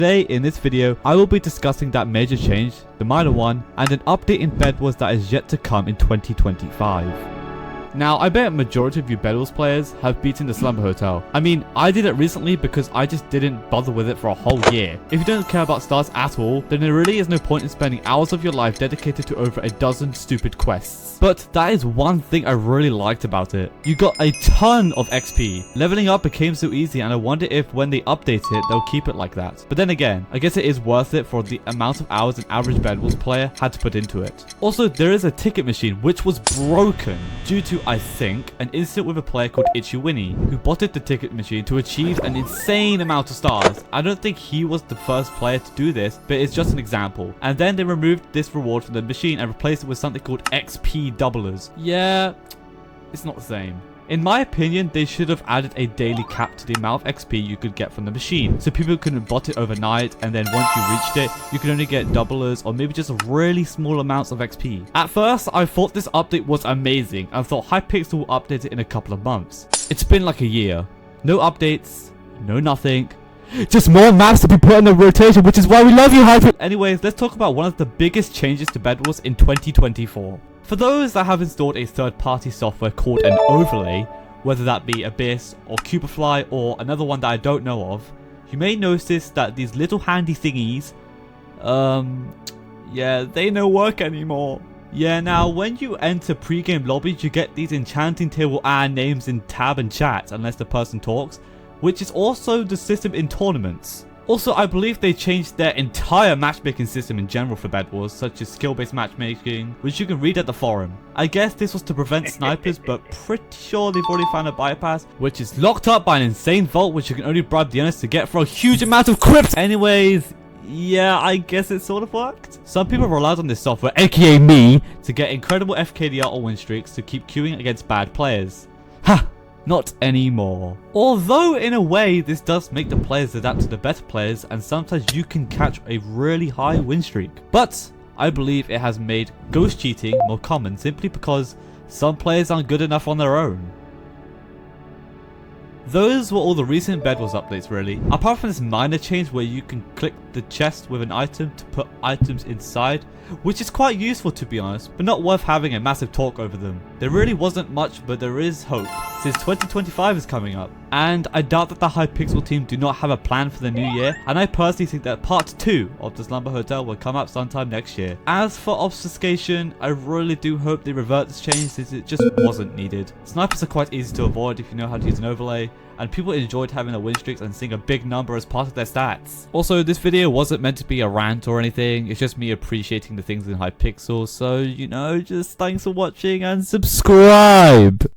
Today in this video, I will be discussing that major change, the minor one, and an update in Bedwars that is yet to come in 2025. Now, I bet a majority of you Bedwars players have beaten the Slumber Hotel. I mean, I did it recently because I just didn't bother with it for a whole year. If you don't care about stars at all, then there really is no point in spending hours of your life dedicated to over a dozen stupid quests. But that is one thing I really liked about it. You got a ton of XP. Leveling up became so easy, and I wonder if when they update it, they'll keep it like that. But then again, I guess it is worth it for the amount of hours an average Bedwars player had to put into it. Also, there is a ticket machine which was broken due to, I think, an incident with a player called Winnie, who botted the ticket machine to achieve an insane amount of stars. I don't think he was the first player to do this, but it's just an example. And then they removed this reward from the machine and replaced it with something called XP doublers. Yeah, it's not the same. In my opinion, they should have added a daily cap to the amount of XP you could get from the machine, so people couldn't bot it overnight, and then once you reached it, you could only get doublers or maybe just really small amounts of XP. At first, I thought this update was amazing and thought Hypixel will update it in a couple of months. It's been like a year. No updates, no nothing. Just more maps to be put in the rotation, which is why we love you, Hypixel! Anyways, let's talk about one of the biggest changes to Bedwars in 2024. For those that have installed a third-party software called an overlay, whether that be Abyss or Cubefly or another one that I don't know of, you may notice that these little handy thingies, yeah, they don't work anymore. Yeah, now when you enter pre-game lobbies, you get these enchanting table and names in tab and chat unless the person talks, which is also the system in tournaments. Also, I believe they changed their entire matchmaking system in general for Bedwars, such as skill-based matchmaking, which you can read at the forum. I guess this was to prevent snipers, but pretty sure they've already found a bypass, which is locked up by an insane vault, which you can only bribe the owners to get for a huge amount of crypt. Anyways, yeah, I guess it sort of worked. Some people relied on this software, aka me, to get incredible FKDR or win streaks to keep queuing against bad players. Ha! Not anymore. Although in a way this does make the players adapt to the better players, and sometimes you can catch a really high win streak. But I believe it has made ghost cheating more common simply because some players aren't good enough on their own. Those were all the recent Bedwars updates really. Apart from this minor change where you can click the chest with an item to put items inside, which is quite useful to be honest, but not worth having a massive talk over them. There really wasn't much, but there is hope, since 2025 is coming up. And I doubt that the Hypixel team do not have a plan for the new year, and I personally think that part 2 of the Slumber Hotel will come up sometime next year. As for Obfuscation, I really do hope they revert this change since it just wasn't needed. Snipers are quite easy to avoid if you know how to use an overlay, and people enjoyed having a win streaks and seeing a big number as part of their stats. Also, this video wasn't meant to be a rant or anything, it's just me appreciating the things in Hypixel, so you know, just thanks for watching and subscribe!